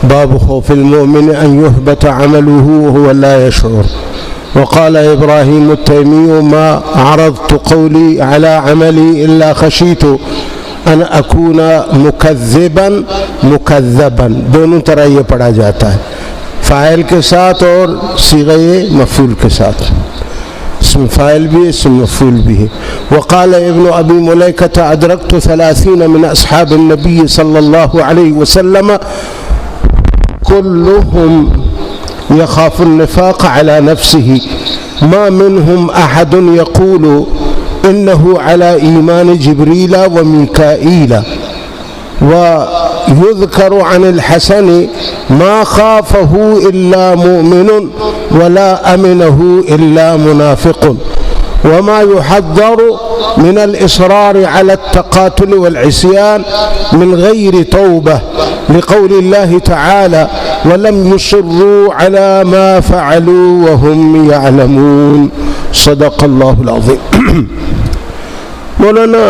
باب خوف المؤمن أن يهبط عمله وهو لا يشعر. وقال إبراهيم التيمي ما عرضت قولي على عملي إلا خشيت أن أكون مكذبا دونوں طرح یہ پڑھا جاتا ہے، فاعل کے ساتھ اور صیغہ مفعول کے ساتھ، اسم فاعل بھی اسم مفعول بھی ہے. وقال ابن ابی ملیکہ ادرکت 30 من اصحاب النبی صلی اللہ علیہ وسلم كلهم يخاف النفاق على نفسه ما منهم أحد يقول إنه على إيمان جبريل وميكائيل. ويذكر عن الحسن ما خافه إلا مؤمن ولا أمنه إلا منافق. وما يحذر من الإصرار على التقاتل والعصيان من غير توبة لقول الله تعالى ولم يصروا على ما فعلوا وهم يعلمون. صدق الله العظيم. مولانا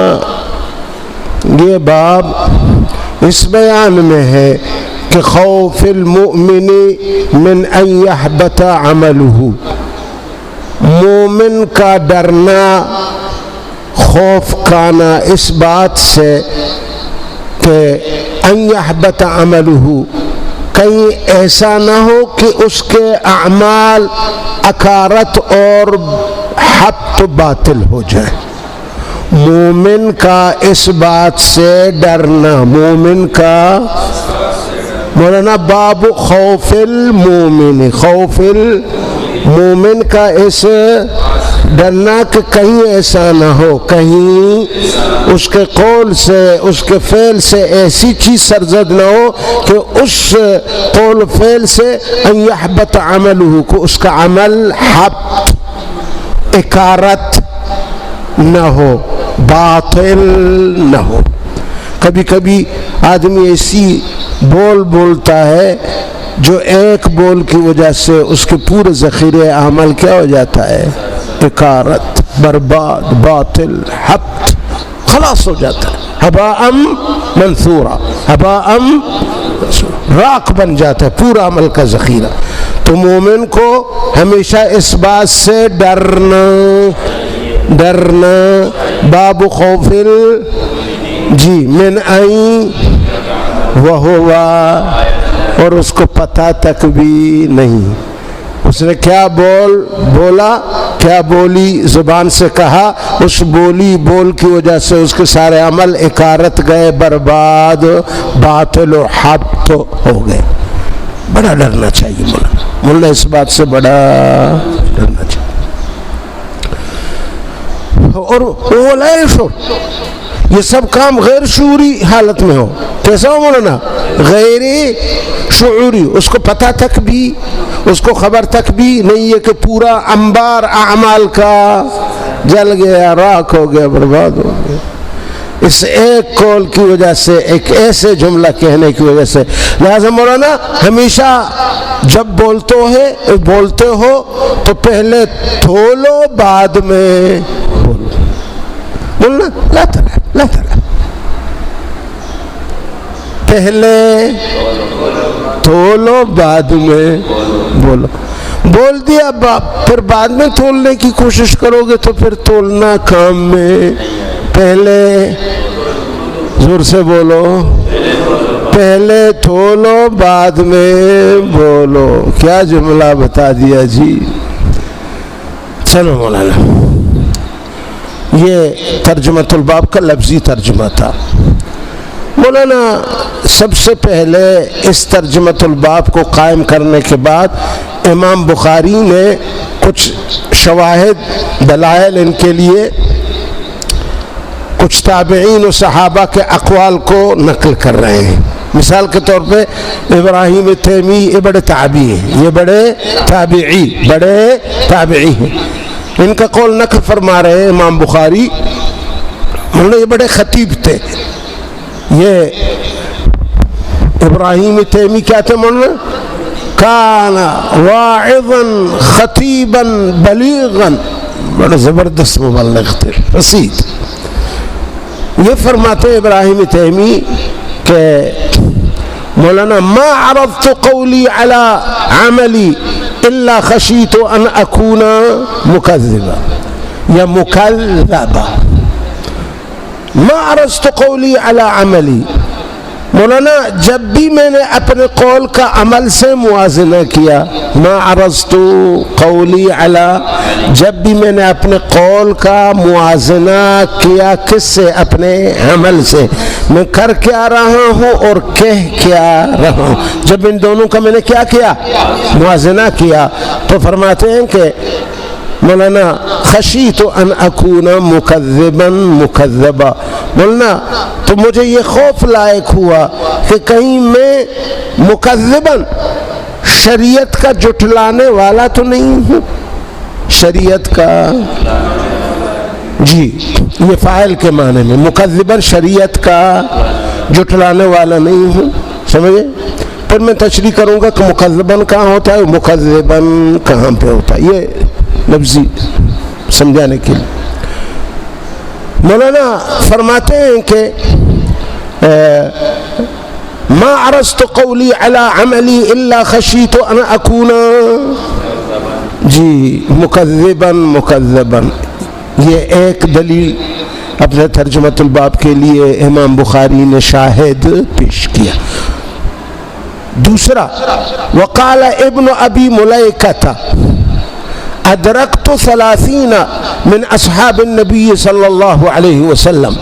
یہ باب اس بیان میں ہے کہ خوف المؤمن من ان يحبط عمله، مومن کا ڈرنا، خوف کھانا اس بات سے کہ ان یحبط عملہ، کہیں ایسا نہ ہو کہ اس کے اعمال اکارت اور حبط باطل ہو جائے. مومن کا اس بات سے ڈرنا، مومن کا مولانا باب خوف المومن، خوف مومن کا اس ڈرنا کہ کہیں ایسا نہ ہو، کہیں اس کے قول سے اس کے فعل سے ایسی چیز سرزد نہ ہو کہ اس قول فعل سے ان یحبط عملہ، کو اس کا عمل حبط اکارت نہ ہو، باطل نہ ہو. کبھی کبھی آدمی ایسی بول بولتا ہے جو ایک بول کی وجہ سے اس کے پورے ذخیرے اعمال کیا ہو جاتا ہے؟ اکارت، برباد، باطل، حبط، خلاص ہو جاتا ہے، ہباء منثورا، ہباء راکھ بن جاتا ہے پورا عمل کا ذخیرہ. تو مومن کو ہمیشہ اس بات سے ڈرنا باب خوف جی من آئی وہوا، اور اس کو پتہ تک بھی نہیں اس نے کیا بولا، کیا بولی زبان سے کہا، اس بول کی وجہ سے اس کے سارے عمل اکارت گئے، برباد، باطل و حبط ہو گئے. بڑا ڈرنا چاہیے مولا اس بات سے بڑا ڈرنا چاہیے. اور یہ سب کام غیر شعوری حالت میں ہو. کیسا ہو مولانا؟ غیر شعوری، اس کو پتہ تک بھی، اس کو خبر تک بھی نہیں ہے کہ پورا انبار اعمال کا جل گیا، راکھ ہو گیا، برباد ہو گیا اس ایک قول کی وجہ سے، ایک ایسے جملہ کہنے کی وجہ سے. لہذا مولانا ہمیشہ جب بولتے ہو تو پہلے تھولو بعد میں بولو. بولنا لا تلا پہلے تھولو بعد میں بولو. بول دیا پھر بعد میں تولنے کی کوشش کرو گے تو پھر تولنا کام میں. پہلے زور سے بولو، پہلے تھولو بعد میں بولو. کیا جملہ بتا دیا جی. چلو مولانا، یہ ترجمۃ الباب کا لفظی ترجمہ تھا. مولانا سب سے پہلے اس ترجمۃ الباب کو قائم کرنے کے بعد امام بخاری نے کچھ شواہد دلائل ان کے لیے کچھ تابعین و صحابہ کے اقوال کو نقل کر رہے ہیں. مثال کے طور پہ ابراہیم تیمی، یہ بڑے تابعی ہیں، یہ بڑے تابعی ہیں. ان کا قول نقل فرما رہے ہیں امام بخاری. یہ بڑے خطیب تھے. یہ ابراہیم تیمی کیا تھے مولانا؟ کان واعظا خطیبا بلیغا، بڑا زبردست مبلغ تھے، رسید. یہ فرماتے ابراہیم تیمی کہ مولانا ما عرضت قولی علی عملی الا خشیت ان اکون مکذبا یا مکذبا. ما عرضت قولی علی عملی، مولانا جب بھی میں نے اپنے قول کا عمل سے موازنہ کیا، ما عرضت قولی علی، جب بھی میں نے اپنے قول کا موازنہ کیا، کس سے؟ اپنے عمل سے. میں کر کیا رہا ہوں اور کہہ کیا رہا ہوں، جب ان دونوں کا میں نے کیا کیا؟ موازنہ کیا. تو فرماتے ہیں کہ مولانا خشیت ان اکون مکذبا مکذبا، مولانا تو مجھے یہ خوف لائق ہوا کہ کہیں میں مکذبا شریعت کا جھٹلانے والا تو نہیں ہوں. شریعت کا، جی یہ فاعل کے معنی میں، مکذبا شریعت کا جھٹلانے والا نہیں ہوں. سمجھے؟ پھر میں تشریح کروں گا کہ مکذبا کہاں ہوتا ہے، مکذبا کہاں پہ ہوتا ہے، یہ لفظی سمجھانے کے لیے. مولانا فرماتے ہیں کہ ما عرضت قولی علی عملی الا خشیت ان اکون جی مکذبا مکذبا. یہ ایک دلیل اپنے ترجمۃ الباب کے لیے امام بخاری نے شاہد پیش کیا. دوسرا، وقال ابن ابی ملیکہ ادرکت 30 من اصحاب النبی صلی اللہ علیہ وسلم.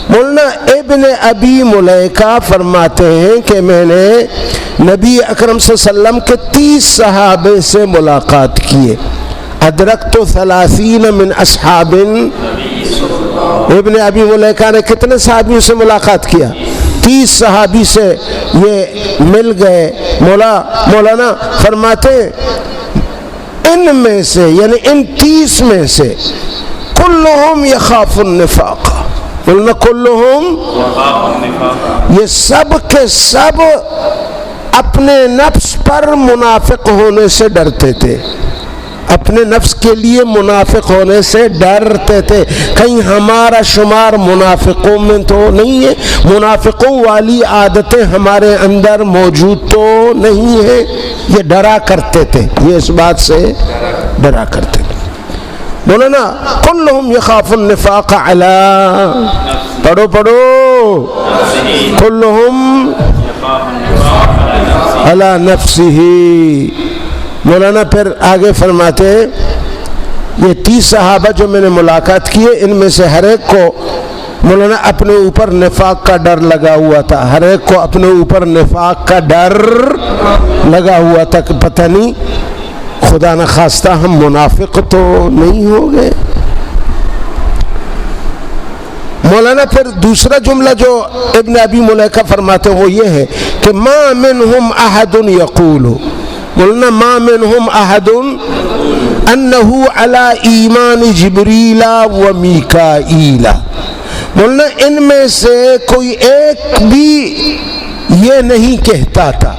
مولانا ابن ابی ملیکہ فرماتے ہیں کہ میں نے نبی اکرم صلی اللہ علیہ وسلم کے 30 صحابے سے ملاقات کیے. ادرکت 30 من اصحاب، ابن ابی ملیکہ نے کتنے صحابیوں سے ملاقات کیا؟ 30 صحابی سے یہ مل گئے. مولانا فرماتے ہیں ان میں سے، یعنی ان 30 میں سے، کلہم یخاف النفاق، قلنا کلہم، یہ سب کے سب اپنے نفس پر منافق ہونے سے ڈرتے تھے، اپنے نفس کے لیے منافق ہونے سے ڈرتے تھے. کہیں ہمارا شمار منافقوں میں تو نہیں ہے، منافقوں والی عادتیں ہمارے اندر موجود تو نہیں ہے. یہ ڈرا کرتے تھے، یہ اس بات سے ڈرا کرتے تھے. مولانا کلہم یخاف النفاق علی، پڑھو کلہم علی نفسہ. مولانا پھر آگے فرماتے ہیں یہ 30 صحابہ جو میں نے ملاقات کیے، ان میں سے ہر ایک کو مولانا اپنے اوپر نفاق کا ڈر لگا ہوا تھا. ہر ایک کو اپنے اوپر نفاق کا ڈر لگا ہوا تھا کہ پتہ نہیں خدا نہ خواستہ ہم منافق تو نہیں ہو گئے. مولانا پھر دوسرا جملہ جو ابن ابی ملیکہ فرماتے ہیں وہ یہ ہے کہ ما منہم احد یقول، مولانا ما منہم احد انہ علی ایمان جبریل و میکائیل. مولانا ان میں سے کوئی ایک بھی یہ نہیں کہتا تھا،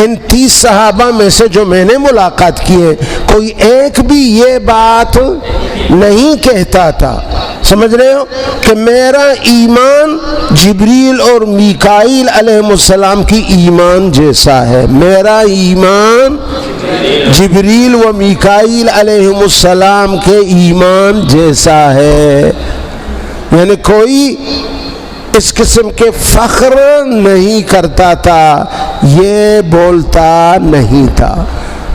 ان 30 صحابہ میں سے جو میں نے ملاقات کی ہے، کوئی ایک بھی یہ بات نہیں کہتا تھا، سمجھ رہے ہو، کہ میرا ایمان جبریل اور میکائیل علیہ السلام کی ایمان جیسا ہے، میرا ایمان جبریل و میکائیل علیہ السلام کے ایمان جیسا ہے. یعنی کوئی اس قسم کے فخر نہیں کرتا تھا، یہ بولتا نہیں تھا،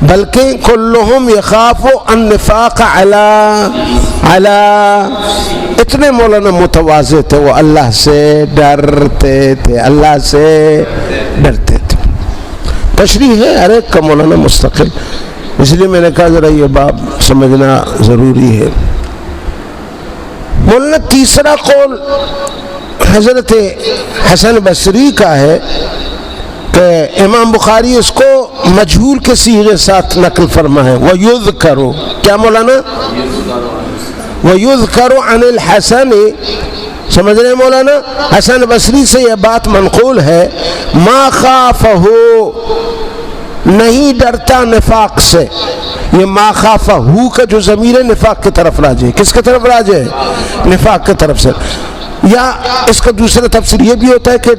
بلکہ کلہم یخاف النفاق علی، اتنے مولانا متواضع تھے، وہ اللہ سے ڈرتے تھے، اللہ سے ڈرتے تھے. تشریح ہے ہر ایک کا مولانا مستقل، اس لیے میں نے کہا ذرا یہ باب سمجھنا ضروری ہے. مولانا تیسرا قول حضرت حسن بصری کا ہے کہ امام بخاری اس کو مجہول کے صیغے ساتھ نقل فرما ہے. وَيُذْكَرُ، کیا مولانا؟ وَيُذْكَرُ عَنِ الْحَسَنِ، سمجھ رہے ہیں مولانا؟ حسن بصری سے یہ بات منقول ہے، ما خافہ، نہیں ڈرتا نفاق سے. یہ ما خافہ کا جو ضمیر نفاق کی طرف راجع ہے، کس کی طرف راجع ہے؟ نفاق کی طرف سے. یا اس کا دوسرا تفسیر یہ بھی ہوتا ہے کہ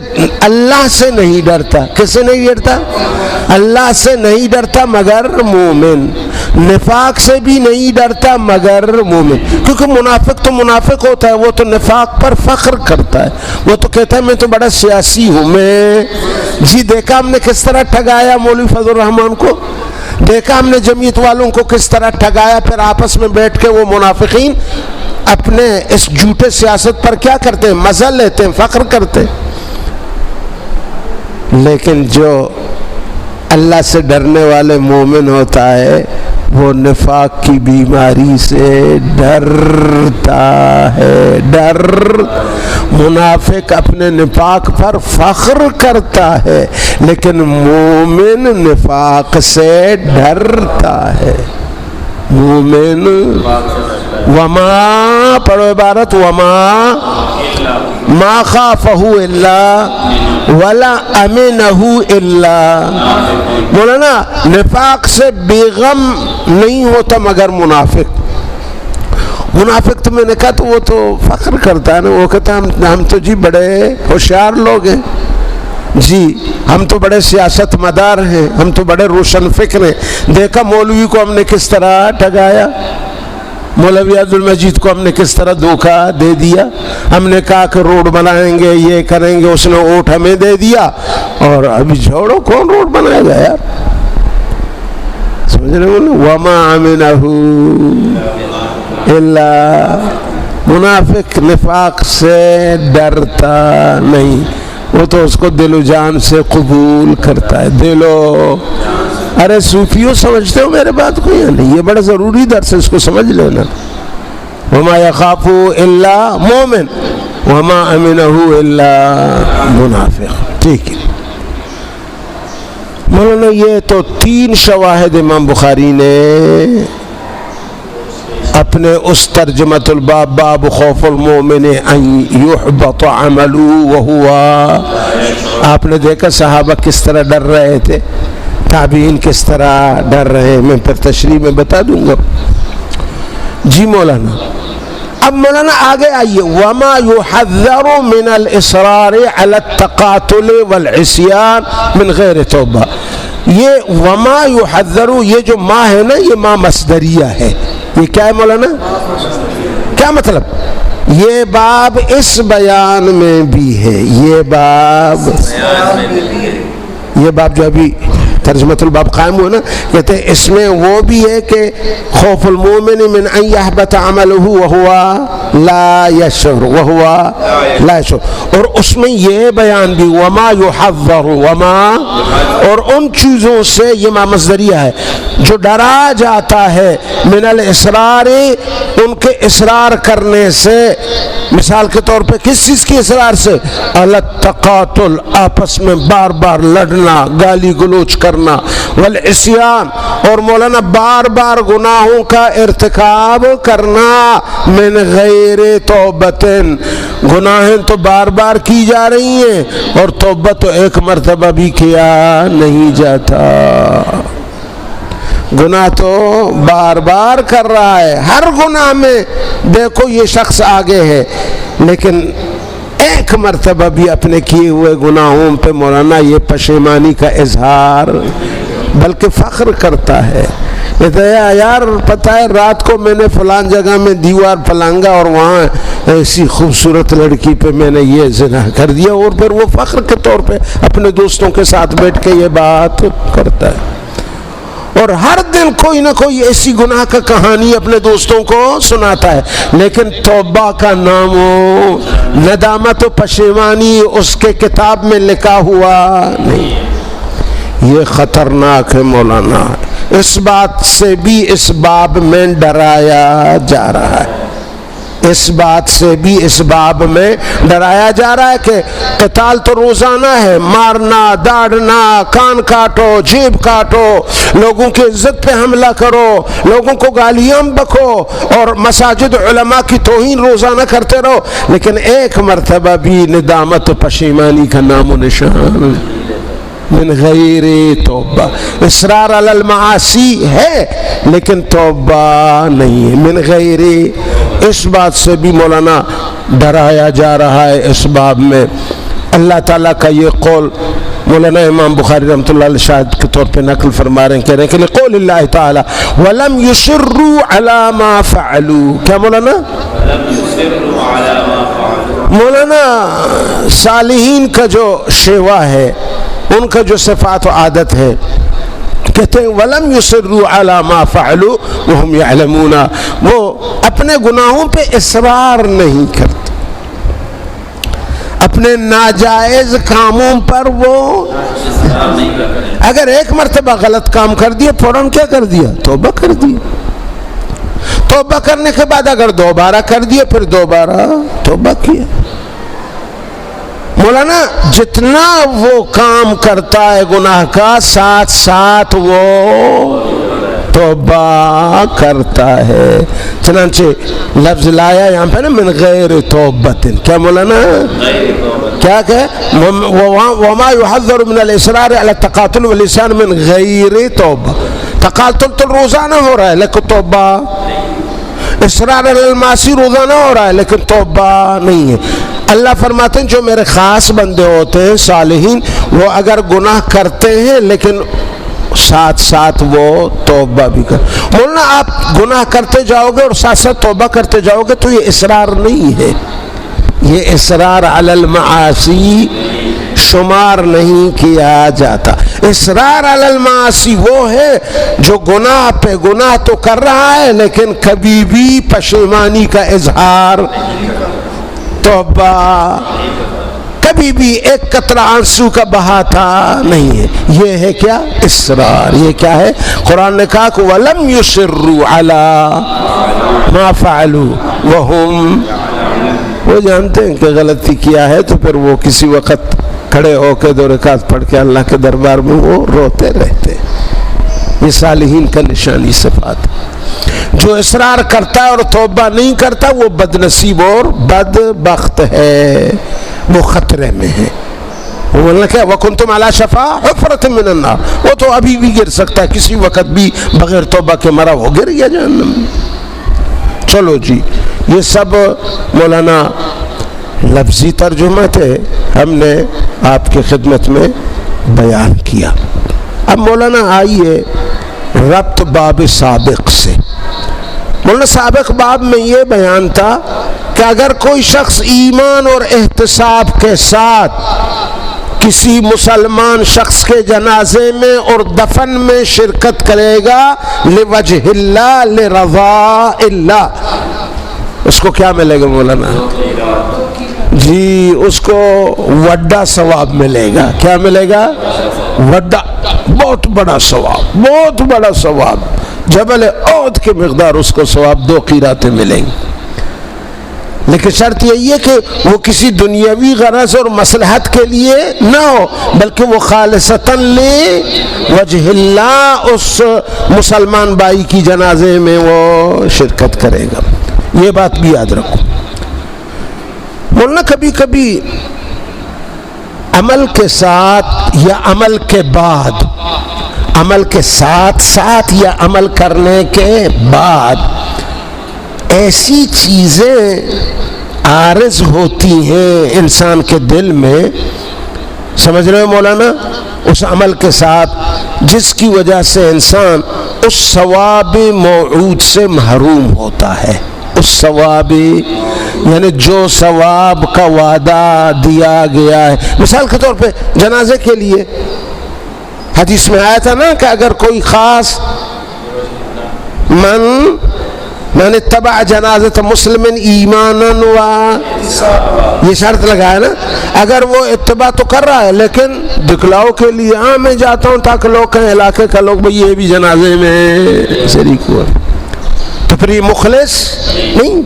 اللہ سے نہیں ڈرتا. کس سے نہیں ڈرتا؟ اللہ سے نہیں ڈرتا مگر مومن. نفاق سے بھی نہیں ڈرتا مگر مومن. کیونکہ منافق تو منافق ہوتا ہے, وہ تو نفاق پر فخر کرتا ہے, وہ تو کہتا ہے میں تو بڑا سیاسی ہوں. میں جی دیکھا ہم نے کس طرح ٹھگایا مولوی فضل الرحمان کو, دیکھا ہم نے جمعیت والوں کو کس طرح ٹھگایا. پھر آپس میں بیٹھ کے وہ منافقین اپنے اس جھوٹے سیاست پر کیا کرتے ہیں؟ مزہ لیتے ہیں, فخر کرتے ہیں. لیکن جو اللہ سے ڈرنے والے مومن ہوتا ہے وہ نفاق کی بیماری سے ڈرتا ہے. ڈر منافق اپنے نفاق پر فخر کرتا ہے, لیکن مومن نفاق سے ڈرتا ہے. مومن وما پڑھو عبارت وما ما خافہ الا ولا امنہ الا. مولانا نفاق سے بیغم نہیں ہوتا مگر منافق. منافق تو میں نے کہا تو وہ تو فخر کرتا ہے نا, وہ کہتا ہے ہم تو جی بڑے ہوشیار لوگ ہیں جی, ہم تو بڑے سیاست مدار ہیں, ہم تو بڑے روشن فکر ہیں. دیکھا مولوی کو ہم نے کس طرح ٹھگایا, مولوی عبد المجید کو ہم نے کس طرح دھوکہ دے دیا. ہم نے کہا کہ روڈ بنائیں گے, یہ کریں گے, اس نے ووٹ ہمیں دے دیا, اور ابھی چھوڑو کون روڈ بنائے گا یار. سمجھ رہے ہو؟ وما امنہ الا. منافق نفاق سے ڈرتا نہیں, وہ تو اس کو دل و جان سے قبول کرتا ہے. دلو ارے صوفیوں سمجھتے ہو میرے بات کو یا نہیں؟ یہ بڑا ضروری درس ہے, اس کو سمجھ لینا. وما یخاف الا مومن وما امنہ الا منافق. ٹھیک ہے مولانا, یہ تو 3 شواہد امام بخاری نے اپنے اس ترجمۃ الباب باب خوف المومن ان یحبط عملہ وہو. آپ نے دیکھا صحابہ کس طرح ڈر رہے تھے, تابعین کس طرح ڈر رہے ہیں, میں پھر تشریح میں بتا دوں گا. جی مولانا, اب مولانا آگے آئیے. وما يحذر من الاصرار على التقاتل والعصيان من غیر توبہ. یہ وما يحذر, یہ جو ما ہے نا, یہ ما مصدریہ ہے. یہ کیا ہے مولانا؟ کیا مطلب؟ یہ باب اس بیان میں بھی ہے. یہ باب جو ابھی ترجمۃ الباب قائم ہوا نا, کہتے ہیں اس میں وہ بھی ہے کہ خوف المومن من ان یحبط عملہ وہو لا یشعر, اور اس میں یہ بیان بھی وما یحذر, وما اور ان چیزوں سے, یہ ما مصدریہ ہے, جو ڈرا جاتا ہے من الاصرار, ان کے اصرار کرنے سے. مثال کے طور پہ کس چیز کی اصرار سے؟ التقاتل, آپس میں بار بار لڑنا, گالی گلوچ کرنا, والعصیان, اور مولانا بار بار گناہوں کا ارتکاب کرنا, من غیر توبتن, گناہیں تو بار بار کی جا رہی ہیں اور توبہ تو ایک مرتبہ بھی کیا نہیں جاتا. گناہ تو بار بار کر رہا ہے, ہر گناہ میں دیکھو یہ شخص آگے ہے, لیکن ایک مرتبہ بھی اپنے کیے ہوئے گناہوں پہ مولانا یہ پشیمانی کا اظہار بلکہ فخر کرتا ہے. کہتا ہے یار پتہ ہے رات کو میں نے فلان جگہ میں دیوار پلانگا اور وہاں ایسی خوبصورت لڑکی پہ میں نے یہ زنا کر دیا, اور پھر وہ فخر کے طور پہ اپنے دوستوں کے ساتھ بیٹھ کے یہ بات کرتا ہے. اور ہر دن کوئی نہ کوئی ایسی گناہ کا کہانی اپنے دوستوں کو سناتا ہے, لیکن توبہ کا نام و ندامت و پشیمانی اس کے کتاب میں لکھا ہوا نہیں. یہ خطرناک ہے مولانا. اس بات سے بھی اس باب میں ڈرایا جا رہا ہے, اس بات سے بھی اس باب میں ڈرایا جا رہا ہے کہ قتال تو روزانہ ہے, مارنا, داڑنا, کان کاٹو, جیب کاٹو, لوگوں کی عزت پہ حملہ کرو, لوگوں کو گالیاں بکو, اور مساجد علماء کی توہین روزانہ کرتے رہو, لیکن ایک مرتبہ بھی ندامت و پشیمانی کا نام و نشان من غیر توبہ. اصرار علی المعاصی ہے لیکن توبہ نہیں ہے. من غیر اس بات سے بھی مولانا ڈرایا جا رہا ہے اس باب میں۔ اللہ تعالیٰ کا یہ قول مولانا امام بخاری رحمۃ اللہ علیہ شاہد کے طور پہ نقل فرما رہے ہیں، کہہ رہے ہیں کہ قول اللہ تعالیٰ وَلَمْ يُصِرُّوا عَلَى مَا فَعَلُوا، کیا مولانا؟ مولانا صالحین کا جو شیوا ہے، ان کا جو صفات و عادت ہے، کہتے ہیں وَلَمْ يُصِرُّوا عَلَى مَا فَعَلُوا وَهُمْ يَعْلَمُونَ، وہ اپنے گناہوں پہ اصرار نہیں کرتے، اپنے ناجائز کاموں پر وہ اگر ایک مرتبہ غلط کام کر دیا فوراً کیا کر دیا؟ توبہ کر دیا، توبہ کرنے کے بعد اگر دوبارہ کر دیا پھر دوبارہ توبہ کیا۔ مولانا جتنا وہ کام کرتا ہے گناہ کا، ساتھ ساتھ وہ توبہ کرتا ہے، چنانچہ لفظ لایا یہاں پہ نا من غیر توبت، کیا مولانا؟ کیا کہ وما يحذر من الاصرار على التقاتل واللسان من غیر توبہ، تقاتل تو روزانہ ہو رہا ہے لیکن توبہ، اصرار علی المعاصی روزانہ ہو رہا ہے لیکن توبہ نہیں ہے۔ اللہ فرماتے ہیں جو میرے خاص بندے ہوتے ہیں صالحین، وہ اگر گناہ کرتے ہیں لیکن ساتھ ساتھ وہ توبہ بھی کر، مولانا آپ گناہ کرتے جاؤ گے اور ساتھ ساتھ توبہ کرتے جاؤ گے تو یہ اصرار نہیں ہے، یہ اصرار علی المعاصی شمار نہیں کیا جاتا۔ اصرار علی المعاصی وہ ہے جو گناہ پہ گناہ تو کر رہا ہے لیکن کبھی بھی پشیمانی کا اظہار، توبہ، کبھی بھی ایک قطرہ آنسو کا بہاتا نہیں ہے، یہ ہے کیا؟ اصرار۔ یہ کیا ہے؟ قرآن نے کہا کہ وَلَمْ يُصِرُّوا عَلَى مَا فَعَلُوا وَهُمْ، وہ جانتے ہیں کہ غلطی کیا ہے تو پھر وہ کسی وقت کھڑے ہو کے 2 رکعت پڑھ کے اللہ کے دربار میں وہ روتے رہتے۔ یہ صالحین کا نشانی صفات۔ جو اصرار کرتا ہے اور توبہ نہیں کرتا وہ بد نصیب اور بدبخت ہے، وہ خطرے میں ہے۔ وہ کیا وَكُنْتُمْ عَلَى شَفَا حُفْرَةٍ مِّنَ النَّارِ، وہ تو ابھی بھی گر سکتا ہے، کسی وقت بھی بغیر توبہ کے مرا وہ گر گیا جہنم میں۔ چلو جی، یہ سب مولانا لفظی ترجمہ تھے، ہم نے آپ کی خدمت میں بیان کیا۔ اب مولانا آئیے ربط باب سابق سے۔ مولانا سابق باب میں یہ بیان تھا کہ اگر کوئی شخص ایمان اور احتساب کے ساتھ کسی مسلمان شخص کے جنازے میں اور دفن میں شرکت کرے گا لوجہ اللہ لرضا اللہ، اس کو کیا ملے گا مولانا؟ جی اس کو وڈا ثواب ملے گا۔ کیا ملے گا؟ وڈا، بہت بڑا ثواب، بہت بڑا ثواب، جبل احد کی مقدار اس کو ثواب 2 قیراتیں ملیں گی۔ لیکن شرط یہی ہے کہ وہ کسی دنیاوی غرض اور مصلحت کے لیے نہ ہو بلکہ وہ خالصتاً لوجہ اللہ اس مسلمان بھائی کی جنازے میں وہ شرکت کرے گا۔ یہ بات بھی یاد رکھو۔ مولانا کبھی کبھی عمل کے ساتھ یا عمل کے بعد، عمل کے ساتھ ساتھ یا عمل کرنے کے بعد ایسی چیزیں عارض ہوتی ہیں انسان کے دل میں، سمجھ رہے ہو مولانا، اس عمل کے ساتھ جس کی وجہ سے انسان اس ثواب موعود سے محروم ہوتا ہے۔ اس ثواب یعنی جو ثواب کا وعدہ دیا گیا ہے، مثال کے طور پہ جنازے کے لیے حدیث میں آیا تھا نا کہ اگر کوئی خاص من اتبع جنازت مسلم ایمانا و، یہ شرط لگایا نا، اگر وہ اتباع تو کر رہا ہے لیکن دکھلاؤ کے لیے ہاں میں جاتا ہوں تاکہ لوگ کہیں علاقے کا لوگ بھئی یہ بھی جنازے میں شریک ہوا، تو پھر یہ مخلص نہیں۔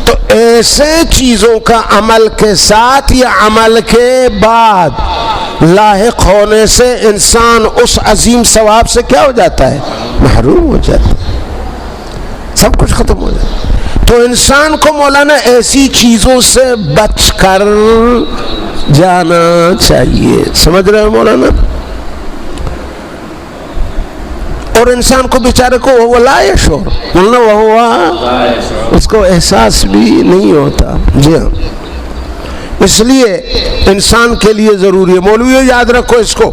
تو ایسے چیزوں کا عمل کے ساتھ یا عمل کے بعد لاحق ہونے سے انسان اس عظیم ثواب سے کیا ہو جاتا ہے؟ محروم ہو جاتا ہے، سب کچھ ختم ہو جاتا ہے۔ تو انسان کو مولانا ایسی چیزوں سے بچ کر جانا چاہیے، سمجھ رہے ہیں مولانا؟ اور انسان کو بیچارے کو وہ لا یشعر، بولنا وہ اس کو احساس بھی نہیں ہوتا. جی ہاں، اس لیے انسان کے لیے ضروری ہے. مولویوں یاد رکھو اس کو،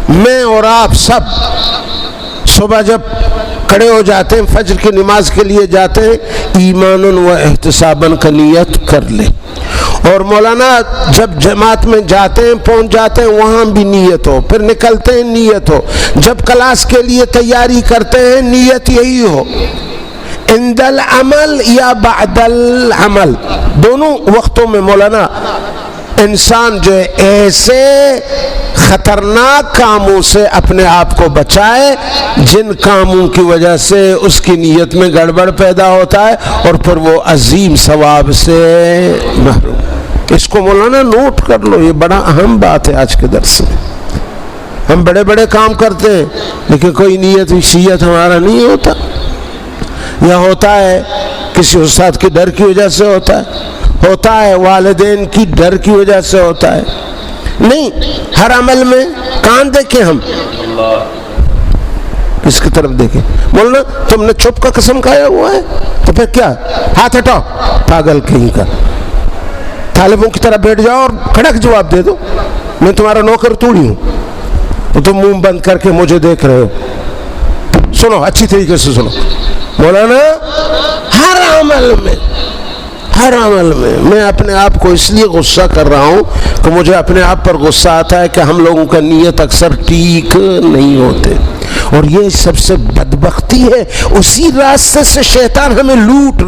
میں اور آپ سب صبح جب کھڑے ہو جاتے ہیں فجر کی نماز کے لیے جاتے ہیں، ایماناً و احتساباً کا نیت کر لیں. اور مولانا جب جماعت میں جاتے ہیں پہنچ جاتے ہیں وہاں بھی نیت ہو، پھر نکلتے ہیں نیت ہو، جب کلاس کے لیے تیاری کرتے ہیں نیت یہی ہو، عند العمل یا بعد العمل، دونوں وقتوں میں مولانا انسان جو ہے ایسے خطرناک کاموں سے اپنے آپ کو بچائے جن کاموں کی وجہ سے اس کی نیت میں گڑبڑ پیدا ہوتا ہے اور پھر وہ عظیم ثواب سے محروم. اس کو مولانا نوٹ کر لو، یہ بڑا اہم بات ہے آج کے درس میں. ہم بڑے بڑے کام کرتے ہیں لیکن کوئی نیت وصیت ہمارا نہیں ہوتا، یا ہوتا ہے کسی استاد کے ڈر کی وجہ سے ہوتا ہے والدین کی ڈر کی وجہ سے ہوتا ہے. نہیں، ہر عمل میں کان دیکھیں، ہم اس کی طرف دیکھیں. بولنا تم نے چپ کا قسم کھایا ہوا ہے تو پھر کیا، ہاتھ ہٹاؤ، پاگل کہیں کا. طالبوں کی طرح بیٹھ جاؤ اور کھڑک جواب دے دو، میں تمہارا نوکر توڑی ہوں تو تم منہ بند کر کے مجھے دیکھ رہے ہو. سنو اچھی طریقے سے سنو مولانا، ہر عمل میں میں اپنے آپ کو اس لیے غصہ کر رہا ہوں کہ مجھے اپنے آپ پر غصہ آتا ہے کہ ہم لوگوں کا نیت اکثر ٹھیک نہیں ہوتے، اور یہ سب سے بدبختی ہے. اسی راستے سے شیطان ہمیں لوٹ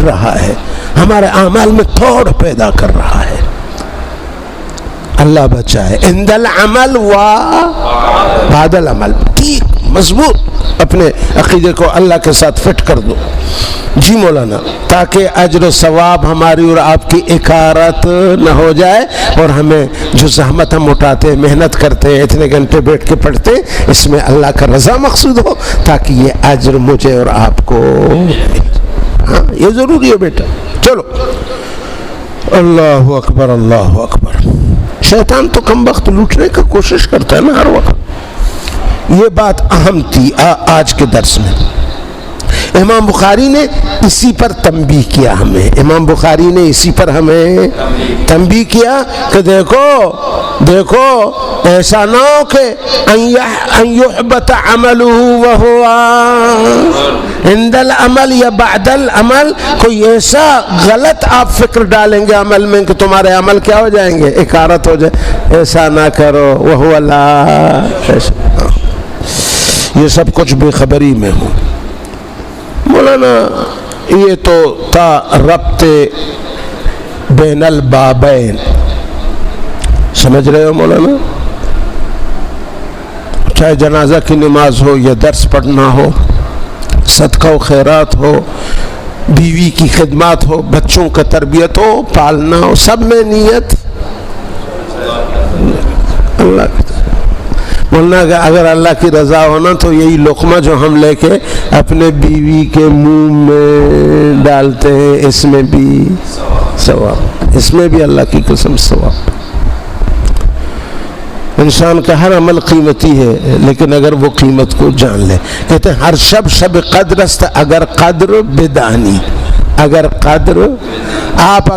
رہا ہے، ہمارے اعمال میں توڑ پیدا کر رہا ہے. اللہ بچائے. عند العمل و بعد العمل، ٹھیک مضبوط اپنے عقیدے کو اللہ کے ساتھ فٹ کر دو. جی مولانا، تاکہ اجر و ثواب ہماری اور آپ کی اکارت نہ ہو جائے، اور ہمیں جو زحمت ہم اٹھاتے ہیں، محنت کرتے ہیں، اتنے گھنٹے بیٹھ کے پڑھتے ہیں، اس میں اللہ کا رضا مقصود ہو، تاکہ یہ اجر مجھے اور آپ کو. ہاں یہ ضروری ہے بیٹا. چلو، اللہ اکبر اللہ اکبر. شیطان تو کم وقت لوٹنے کا کوشش کرتا ہے نا ہر وقت. یہ بات اہم تھی آج کے درس میں. امام بخاری نے اسی پر تنبیہ کیا ہمیں تنبیہ کیا کہ دیکھو ایسا نہ ہو کہ ان یحبط عملہ وہو عند العمل یا بعد العمل، کوئی ایسا غلط آپ فکر ڈالیں گے عمل میں کہ تمہارے عمل کیا ہو جائیں گے، اکارت ہو جائے. ایسا نہ کرو. وہو لا، یہ سب کچھ بے خبری میں ہوں. مولانا یہ تو تھا ربط بین البابین، سمجھ رہے ہو مولانا؟ چاہے جنازہ کی نماز ہو یا درس پڑھنا ہو، صدقہ و خیرات ہو، بیوی کی خدمات ہو، بچوں کا تربیت ہو، پالنا ہو، سب میں نیت اللہ کی. بولنا اگر اللہ کی رضا ہونا تو یہی لقمہ جو ہم لے کے اپنے بیوی کے منہ میں ڈالتے ہیں، اس میں بھی ثواب، اس میں بھی اللہ کی قسم ثواب. انسان کا ہر عمل قیمتی ہے، لیکن اگر وہ قیمت کو جان لے. کہتے ہیں ہر شب قدر است اگر قدر بدانی. اگر آپ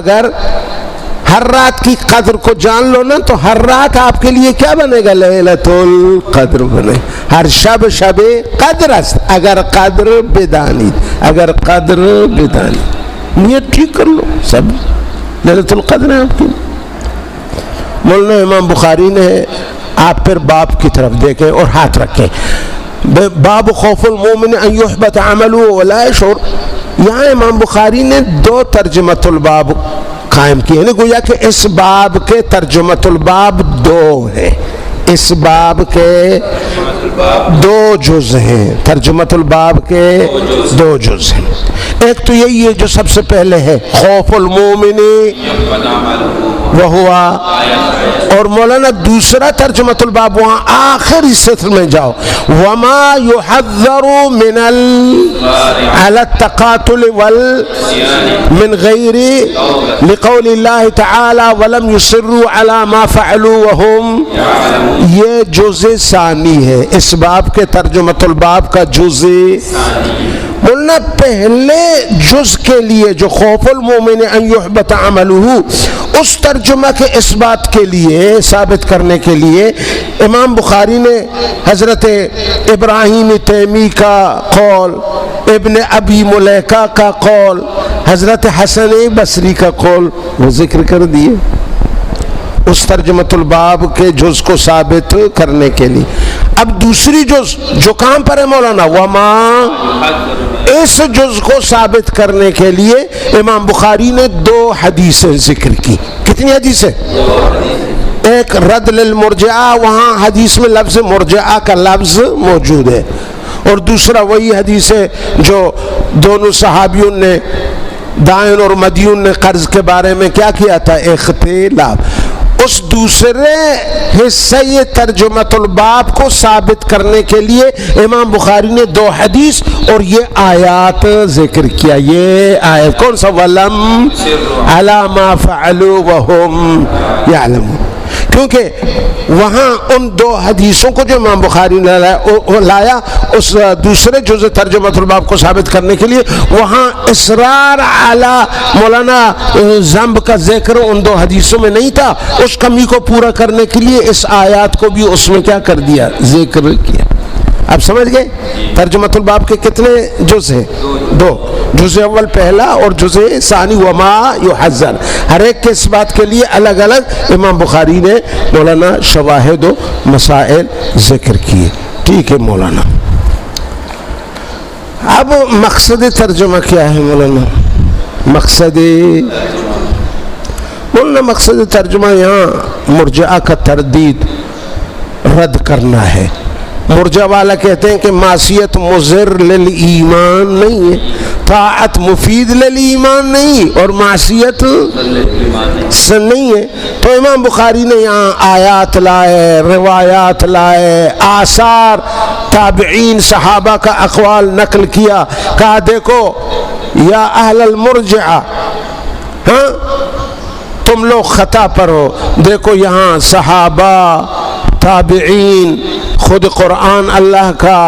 ہر رات کی قدر کو جان لو نا تو ہر رات آپ کے لیے کیا بنے گا؟ لیلۃ القدر بنے. ہر شب قدر است اگر قدر بدانی. نیت ٹھیک کر لو، سب لیلۃ القدر ہے آپ کی. مولانا امام بخاری نے، آپ پھر باب کی طرف دیکھیں اور ہاتھ رکھیں. باب خوف المومن ان یحبط عمله ولا یشعر. یہاں امام بخاری نے 2 ترجمۃ الباب قائم کی، یعنی گویا کہ اس باب کے ترجمۃ الباب 2 ہیں. اس باب کے 2 جز ہیں، ترجمۃ الباب کے 2 جز ہیں. ایک تو یہی ہے جو سب سے پہلے ہے، خوف المومن وہوا. اور مولانا دوسرا ترجمۃ الباب وہاں آخر حصے میں جاؤ, وما يحذر من على التقاتل من غیر لقول اللہ تعالی ولم يصروا على ما فعلوا وهم. یہ جزء ثانی ہے اس باب کے ترجمۃ الباب کا جزء. بولنا پہلے جز کے لیے جو خوف المومن ان یحبط عملہ, اس ترجمہ کے اس بات کے لیے ثابت کرنے کے لیے امام بخاری نے حضرت ابراہیم تیمی کا قول, ابن ابی ملیکہ کا قول, حضرت حسن بصری کا قول وہ ذکر کر دیے اس ترجمۃ الباب کے جز کو ثابت کرنے کے لیے. اب دوسری جز جو کہاں پر ہے مولانا, وما, اس جز کو ثابت کرنے کے لیے امام بخاری نے 2 حدیثیں ذکر کی. کتنی حدیثیں؟ ایک رد للمرجعہ, وہاں حدیث میں لفظ مرجعہ کا لفظ موجود ہے, اور دوسرا وہی حدیث ہے جو دونوں صحابیوں نے دائن اور مدیون نے قرض کے بارے میں کیا کیا تھا, اختلاف. اس دوسرے حصے ترجمۃ الباب کو ثابت کرنے کے لیے امام بخاری نے 2 حدیث اور یہ آیات ذکر کیا. یہ آیت کون سا, وَلَمْ عَلَى مَا فَعَلُوا وَهُمْ يَعْلَمُونَ, کیونکہ وہاں ان 2 حدیثوں کو جو امام بخاری نے لایا اس دوسرے جزء ترجمۃ الباب کو ثابت کرنے کے لیے, وہاں اصرار علی مولانا ذنب کا ذکر ان 2 حدیثوں میں نہیں تھا. اس کمی کو پورا کرنے کے لیے اس آیات کو بھی اس میں کیا کر دیا, ذکر کیا. اب سمجھ گئے ترجمۃ الباب کے کتنے جز ہیں؟ 2. جز اول پہلا اور جز ثانی وما یحذر. ہر ایک کے اس بات کے لیے الگ الگ امام بخاری نے مولانا شواہد و مسائل ذکر کیے. ٹھیک ہے مولانا. اب مقصد ترجمہ کیا ہے مولانا؟ مقصد ترجمہ یہاں مرجعہ کا تردید رد کرنا ہے. مرجع والا کہتے ہیں کہ معصیت مضر للایمان نہیں ہے, طاعت مفید للایمان نہیں, اور معصیت سے نہیں ہے. تو امام بخاری نے یہاں آیات لائے, روایات لائے, آثار تابعین صحابہ کا اقوال نقل کیا, کہا دیکھو یا اہل المرجعہ, ہاں تم لوگ خطا پر ہو. دیکھو یہاں صحابہ, تابعین, خود قرآن اللہ کا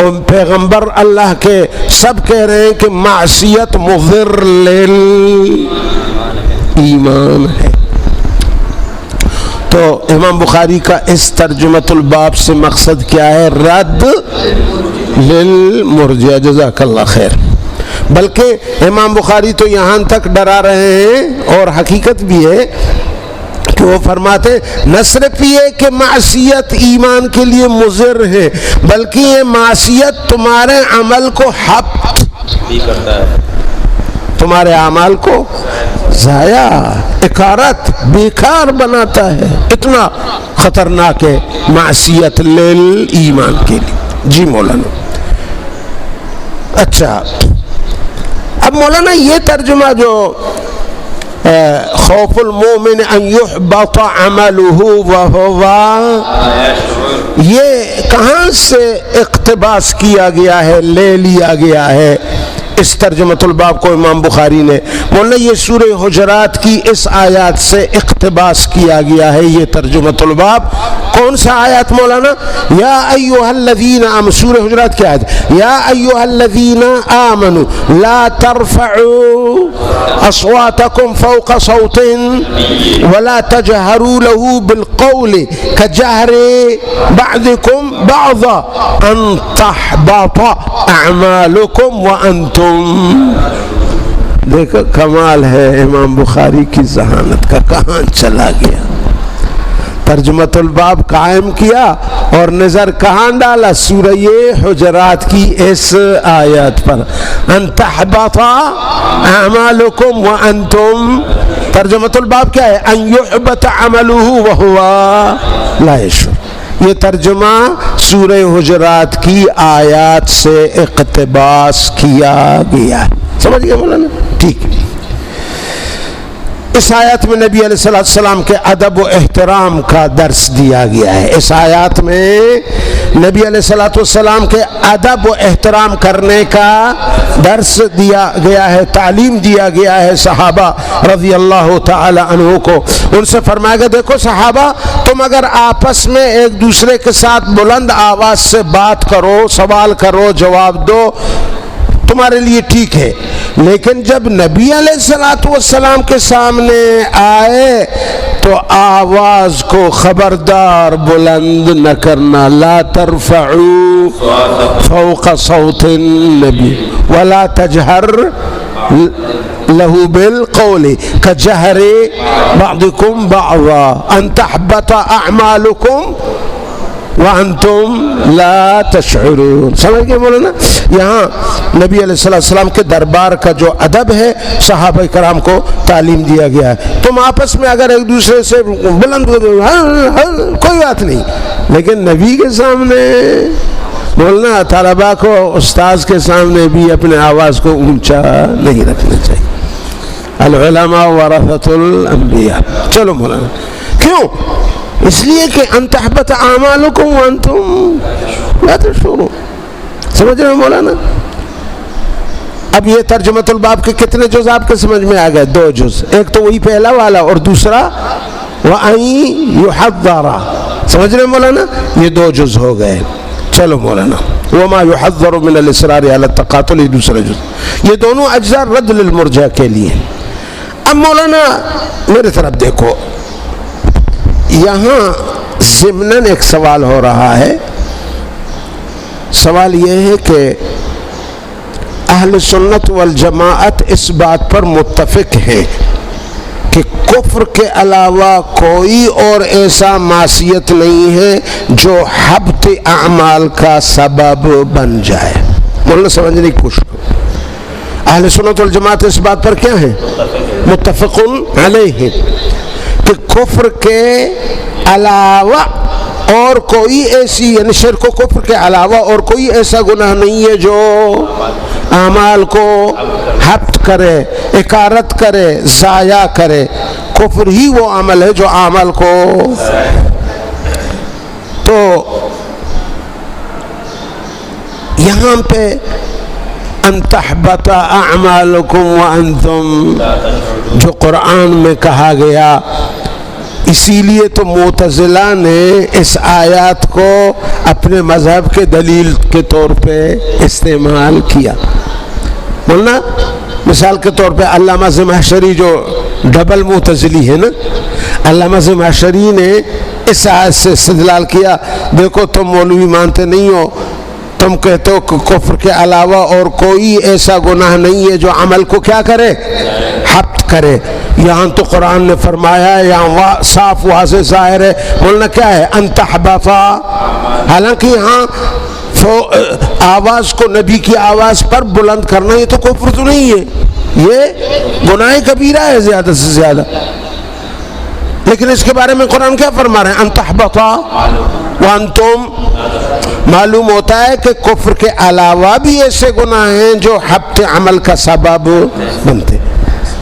اور پیغمبر اللہ کے سب کہہ رہے ہیں کہ معصیت مضر للایمان ہے. تو امام بخاری کا اس ترجمۃ الباب سے مقصد کیا ہے؟ رد للمرجع. جزاک اللہ خیر. بلکہ امام بخاری تو یہاں تک ڈرا رہے ہیں, اور حقیقت بھی ہے کہ وہ فرماتے نہ صرف یہ کہ معصیت ایمان کے لیے مضر ہے, بلکہ یہ معصیت تمہارے عمل کو حبط بھی کرتا ہے, تمہارے اعمال کو ضائع, اکارت, بیکار بناتا ہے. اتنا خطرناک ہے معصیت للایمان کے لیے. جی مولانا. اچھا, اب مولانا یہ ترجمہ جو خوف المومن ان یحبط عملہ وہو, یہ کہاں سے اقتباس کیا گیا ہے, لے لیا گیا ہے اس ترجمۃ الباب کو امام بخاری نے؟ مولانا یہ سورہ حجرات کی اس آیات سے اقتباس کیا گیا ہے یہ ترجمۃ الباب. کون سا آیات مولانا؟ یا ایھا الذین آمنوا, سورہ حجرات کی آیت, یا ایھا الذین آمنوا لا ترفعوا اصواتکم فوق صوت ولا تجهروا له بالقول كجهر بعضكم بعضا ان تحبط اعمالكم وانتم. دیکھو کمال ہے امام بخاری کی ذہانت کا, کہاں چلا گیا. ترجمۃ الباب قائم کیا اور نظر کہاں ڈالا؟ سورہ حجرات کی اس آیت پر, ان تحبط اعمالکم وانتم. ترجمۃ الباب کیا ہے؟ ان یحبط عملہ وہو لا یشعر. یہ ترجمہ سورہ حجرات کی آیات سے اقتباس کیا گیا ہے. سمجھ گئے مولانا؟ ٹھیک. اس آیت میں نبی علیہ السلام کے ادب و احترام کا درس دیا گیا ہے. اس آیات میں نبی علیہ السلام کے ادب و احترام کرنے کا درس دیا گیا ہے, تعلیم دیا گیا ہے صحابہ رضی اللہ تعالی عنہ کو. ان سے فرمایا گیا دیکھو صحابہ, تم اگر آپس میں ایک دوسرے کے ساتھ بلند آواز سے بات کرو, سوال کرو, جواب دو, تمہارے لیے ٹھیک ہے, لیکن جب نبی علیہ السلام کے سامنے آئے تو آواز کو خبردار بلند نہ کرنا. لا ترفعوا فوق صوت النبی ولا تجہر له بالقول كجهر بعضكم بعضا ان تحبط اعمالكم وانتم لا تشعرون. سمجھ گئے مولانا؟ یہاں نبی علیہ السلام کے دربار کا جو ادب ہے صحابہ کرام کو تعلیم دیا گیا ہے. تم آپس میں اگر ایک دوسرے سے بلند کوئی بات نہیں, لیکن نبی کے سامنے بولنا, طلباء کو استاذ کے سامنے بھی اپنے آواز کو اونچا نہیں رکھنا چاہیے. العلماء ورثۃ الانبیاء. چلو مولانا, کیوں؟ اس لیے کہ ان تحبط اعمالکم وانتم لا تشعرون. سمجھ رہے ہیں مولانا؟ اب یہ ترجمۃ الباب کے کتنے جز آپ کے سمجھ میں آ گئے؟ 2 جز. ایک تو وہی پہلا والا, اور دوسرا وَأَن يُحَذَّرَ. سمجھ رہے ہیں مولانا؟ یہ 2 جز ہو گئے. چلو مولانا, وما يحذر من الاصرار على التقاتل, دوسرا جز. یہ دونوں اجزاء رد للمرجع کے لیے. اب مولانا میرے طرف دیکھو, یہاں ضمناً ایک سوال ہو رہا ہے. سوال یہ ہے کہ اہل سنت والجماعت اس بات پر متفق ہیں کہ کفر کے علاوہ کوئی اور ایسا معصیت نہیں ہے جو حبط اعمال کا سبب بن جائے. مولانا سمجھنے کی کوشش کرو. اہل سنت والجماعت اس بات پر کیا ہے؟ متفق علیہ, کہ کفر کے علاوہ اور کوئی ایسی, یعنی شرک و کفر کے علاوہ اور کوئی ایسا گناہ نہیں ہے جو اعمال کو حبط کرے, اکارت کرے, ضائع کرے. کفر ہی وہ عمل ہے جو اعمال کو. تو یہاں پہ ان تحبط اعمالکم وانتم جو قرآن میں کہا گیا, اسی لیے تو معتزلہ نے اس آیات کو اپنے مذہب کے دلیل کے طور پہ استعمال کیا. بولنا مثال کے طور پہ علامہ زمخشری جو ڈبل معتزلی ہے نا, علامہ زمخشری نے اس آیت سے استدلال کیا, دیکھو تم مولوی مانتے نہیں ہو, تم کہتے ہو کہ کفر کے علاوہ اور کوئی ایسا گناہ نہیں ہے جو عمل کو کیا کرے, حبط کرے. یہاں تو قرآن نے فرمایا, یہاں صاف واضح ظاہر ہے. بولنا کیا ہے؟ ان تحبط. حالانکہ یہاں آواز کو نبی کی آواز پر بلند کرنا یہ تو کفر تو نہیں ہے, یہ گناہ کبیرہ ہے زیادہ سے زیادہ. لیکن اس کے بارے میں قرآن کیا فرما رہے ہیں؟ ان تحبط وانتم. معلوم ہوتا ہے کہ کفر کے علاوہ بھی ایسے گناہ ہیں جو حبط عمل کا سبب بنتے.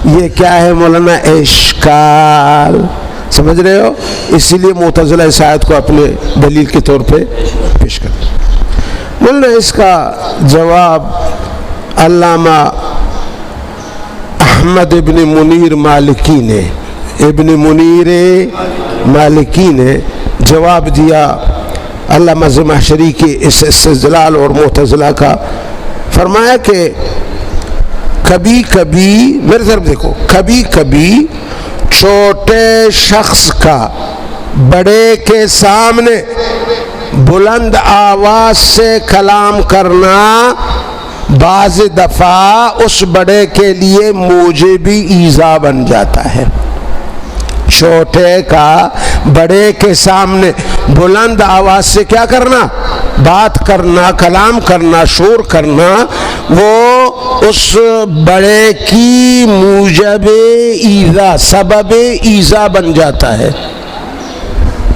یہ کیا ہے مولانا؟ اشکال. سمجھ رہے ہو؟ اسی لیے معتزلہ اس آیت کو اپنے دلیل کے طور پہ پیش کرتے. مولانا اس کا جواب علامہ احمد ابن منیر مالکی نے, ابن منیر مالکی نے جواب دیا علامہ زمخشری کی اس استدلال اور معتزلہ کا. فرمایا کہ کبھی کبھی, میرے طرف دیکھو, کبھی کبھی چھوٹے شخص کا بڑے کے سامنے بلند آواز سے کلام کرنا بعض دفعہ اس بڑے کے لیے موجبی ایذا بن جاتا ہے. چھوٹے کا بڑے کے سامنے بلند آواز سے کیا کرنا؟ بات کرنا, کلام کرنا, شور کرنا, وہ اس بڑے کی موجب ایذا, سبب ایذا بن جاتا ہے.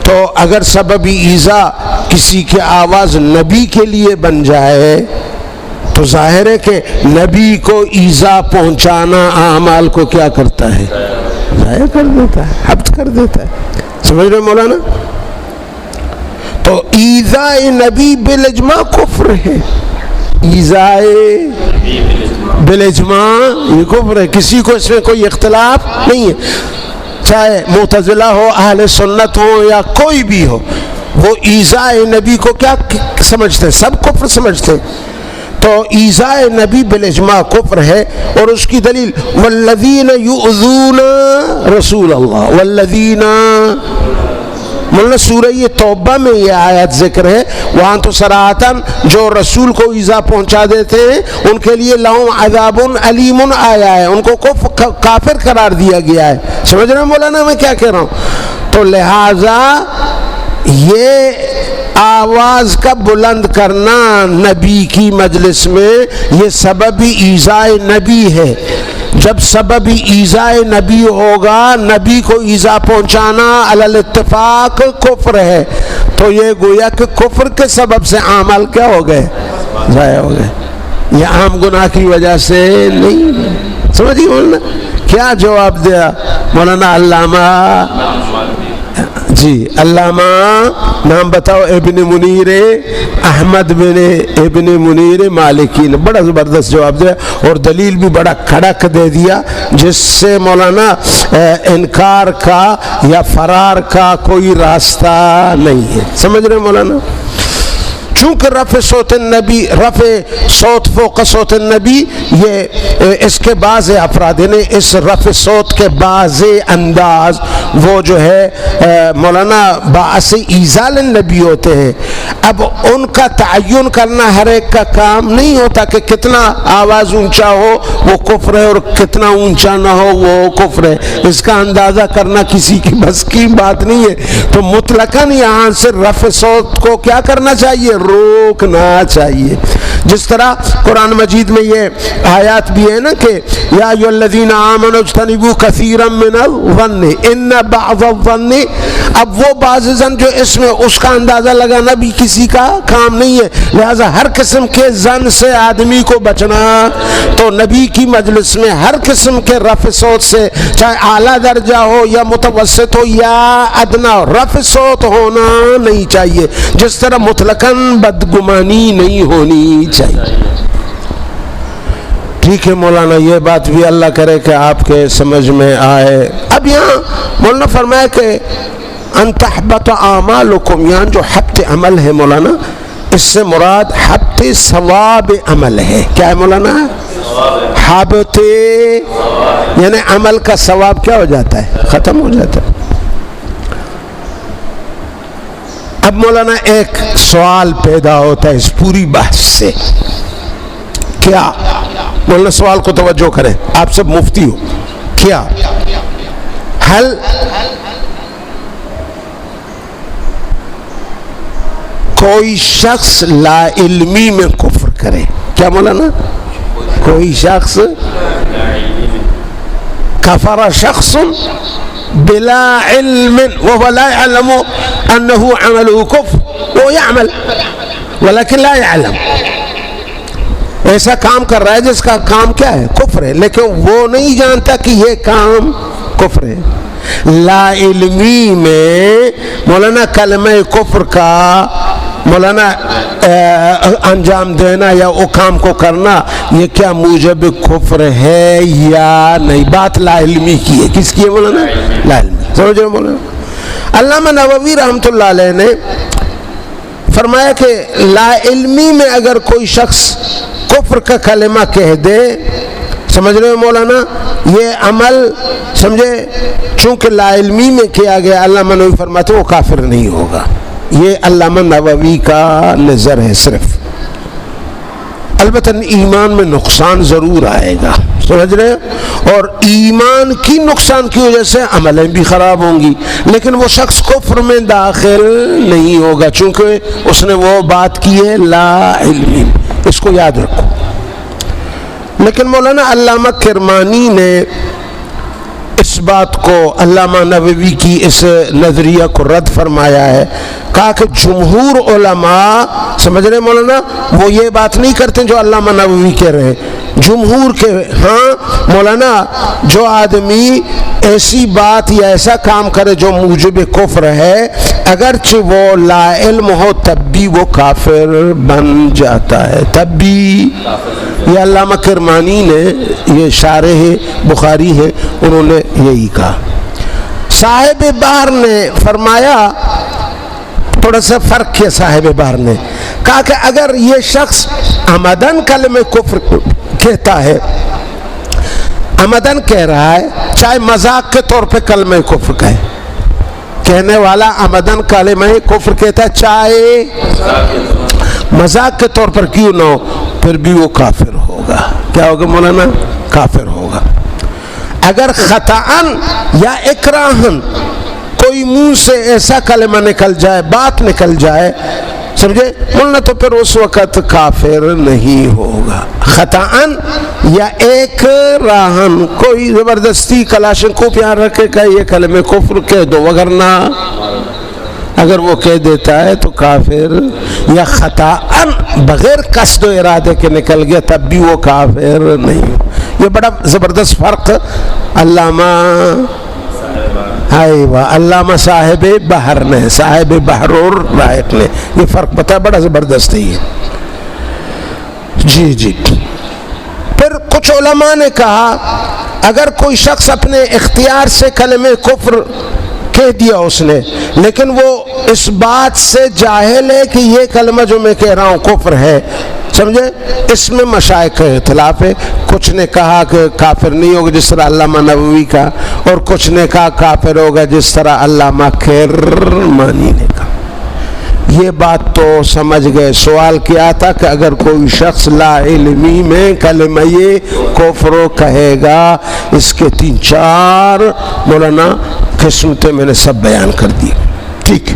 تو اگر سبب ایذا کسی کی آواز نبی کے لیے بن جائے تو ظاہر ہے کہ نبی کو ایذا پہنچانا اعمال کو کیا کرتا ہے؟ ضائع کر دیتا ہے، حبس کر دیتا ہے. سمجھ رہے مولانا؟ تو ایذاء نبی بالاجماع کفر ہے. ایذاء بالاجماع یہ کفر ہے، کسی کو اس میں کوئی اختلاف نہیں ہے، چاہے معتزلہ ہو، اہل سنت ہو، یا کوئی بھی ہو. وہ ایذاء نبی کو کیا سمجھتے ہیں؟ سب کفر سمجھتے ہیں. تو ایذاء نبی بالاجماع کفر ہے. اور اس کی دلیل والذین یؤذون رسول اللہ، والذین، مولانا سورہ یہ توبہ میں یہ آیت ذکر ہے، وہاں تو صراحتاً جو رسول کو ایذا پہنچا دیتے ہیں ان کے لیے لہم عذاب علیم آیا ہے، ان کو کافر قرار دیا گیا ہے. سمجھ رہے ہیں مولانا میں کیا کہہ رہا ہوں؟ تو لہٰذا یہ آواز کا بلند کرنا نبی کی مجلس میں یہ سبب ایذاء نبی ہے. جب سبب ایذاء نبی ہوگا، نبی کو ایذا پہنچانا علی الاتفاق کفر ہے. تو یہ گویا کہ کفر کے سبب سے اعمال کیا ہو گئے؟ ضائع ہو گئے. یہ عام گناہ کی وجہ سے نہیں. سمجھیے مولانا کیا جواب دیا مولانا علامہ؟ جی علامہ نام بتاؤ؟ ابن منیر احمد بن ابن منیر مالکی نے بڑا زبردست جواب دیا اور دلیل بھی بڑا کھڑک دے دیا، جس سے مولانا انکار کا یا فرار کا کوئی راستہ نہیں ہے. سمجھ رہے مولانا؟ چونکہ رفع صوت النبی، رفع صوت فوق صوت النبی، یہ اس کے بعض افراد نے اس رفع صوت کے بعض انداز وہ جو ہے مولانا باعث ایذاء النبی ہوتے ہیں. اب ان کا تعین کرنا ہر ایک کا کام نہیں ہوتا کہ کتنا آواز اونچا ہو وہ کفر ہے اور کتنا اونچا نہ ہو وہ کفر ہے. اس کا اندازہ کرنا کسی کی بس کی بات نہیں ہے. تو مطلقاً یہاں سے رفع صوت کو کیا کرنا چاہیے؟ روکنا چاہیے. جس طرح قرآن مجید میں یہ آیات بھی ہے نا کہ یا ایھا الذین آمنوا اجتنبوا کثیرا من الظن ان بعض الظن. اب وہ بعض ظن جو اس میں اس کا اندازہ لگانا بھی کسی کا کام نہیں ہے، لہذا ہر قسم کے ظن سے آدمی کو بچنا. تو نبی کی مجلس میں ہر قسم کے رفع صوت سے، چاہے اعلیٰ درجہ ہو یا متوسط ہو یا ادنا ہو، رفع صوت ہونا نہیں چاہیے. جس طرح مطلقاً بدگمانی نہیں ہونی چاہیے. ٹھیک ہے مولانا، یہ بات بھی اللہ کرے کہ آپ کے سمجھ میں آئے. اب یہاں مولانا فرمایا کہ ان تحبط اعمالکم، یہاں جو حبط عمل ہے مولانا، اس سے مراد حبط ثواب عمل ہے. کیا ہے مولانا؟ حبط یعنی عمل کا ثواب کیا ہو جاتا ہے؟ ختم ہو جاتا ہے. اب مولانا ایک سوال پیدا ہوتا ہے اس پوری بحث سے. کیا مولانا سوال کو توجہ کریں، آپ سب مفتی ہو. کیا حل کوئی شخص لا علمی میں کفر کرے؟ کیا مولانا؟ کوئی شخص کفر شخص بلا علم وهو لا يعلم انه عمله كفر، وہ يعمل ولكن لا يعلم، ایسا کام کر رہا ہے جس کا کام کیا ہے؟ کفر ہے، لیکن وہ نہیں جانتا کہ یہ کام کفر ہے. لا علمی میں مولانا کلمہ کفر کا مولانا انجام دینا یا وہ کام کو کرنا یہ کیا موجب کفر ہے یا نہیں؟ بات لا علمی کی ہے. کس کی ہے مولانا؟ لا علمی. سمجھ رہے مولانا؟ علامہ نووی رحمۃ اللہ علیہ نے فرمایا کہ لا علمی میں اگر کوئی شخص کفر کا کلمہ کہہ دے، سمجھ رہے ہو مولانا، یہ عمل سمجھے چونکہ لا علمی میں کیا گیا، علامہ نووی فرماتے وہ کافر نہیں ہوگا. یہ علامہ نووی کا نظر ہے صرف. البتہ ایمان میں نقصان ضرور آئے گا، سمجھ رہے ہیں، اور ایمان کی نقصان کی وجہ سے عملیں بھی خراب ہوں گی، لیکن وہ شخص کفر میں داخل نہیں ہوگا چونکہ اس نے وہ بات کی ہے لا علمی. اس کو یاد رکھو. لیکن مولانا علامہ کرمانی نے اس بات کو علامہ نووی کی اس نظریہ کو رد فرمایا ہے. کہا کہ جمہور علماء، سمجھ رہے مولانا، وہ یہ بات نہیں کرتے جو علامہ نووی کہہ رہے ہیں. جمہور کے ہاں مولانا جو آدمی ایسی بات یا ایسا کام کرے جو موجب کفر ہے اگرچہ وہ لا علم ہو تب بھی وہ کافر بن جاتا ہے، تب بھی۔ یہ علامہ کرمانی نے، یہ شارح بخاری ہے، انہوں نے یہی کہا۔ صاحب بحر نے فرمایا، تھوڑا سا فرق کیا، صاحب بحر نے کہا کہ اگر یہ شخص عمدن کلمہ کفر کہتا ہے، عمدن کہہ رہا ہے، چاہے مذاق کے طور پہ کلمہ کفر کہے، کہنے والا عمدن کلمہ کفر کہتا ہے چاہے مذاق کے طور پر کیوں نہ ہو، پھر بھی وہ کافر ہوگا۔ کیا ہوگا مولانا؟ کافر ہوگا۔ اگر خطأً یا اکراہن کوئی منہ سے ایسا کلمہ نکل جائے، بات نکل جائے، سمجھے مولانا، تو پھر اس وقت کافر نہیں ہوگا۔ خطأً یا اکراہن کوئی زبردستی کلاشن کو پیار رکھے کہ یہ کلمہ کفر کہہ دو، وگرنہ اگر وہ کہہ دیتا ہے تو کافر، یا خطأً بغیر قصد و ارادے کے نکل گیا تب بھی وہ کافر نہیں۔ یہ بڑا زبردست فرق علامہ علامہ صاحب بحر نے، صاحب بحر اور رائق نے یہ فرق بتایا، بڑا زبردست ہے۔ جی جی۔ پھر کچھ علماء نے کہا اگر کوئی شخص اپنے اختیار سے کلمہ کفر کہہ دیا اس نے، لیکن وہ اس بات سے جاہل ہے کہ یہ کلمہ جو میں کہہ رہا ہوں کفر ہے، سمجھے، اس میں مشائخ کا اختلاف ہے۔ کچھ نے کہا کہ کافر نہیں ہوگا جس طرح علامہ نووی کا، اور کچھ نے کہا کافر ہوگا جس طرح علامہ کرمانی نے کہا۔ یہ بات تو سمجھ گئے۔ سوال کیا تھا کہ اگر کوئی شخص لا علمی میں کلمہ کفر کہے گا، اس کے 3-4 مولانا قسمتیں میں نے سب بیان کر دی۔ ٹھیک۔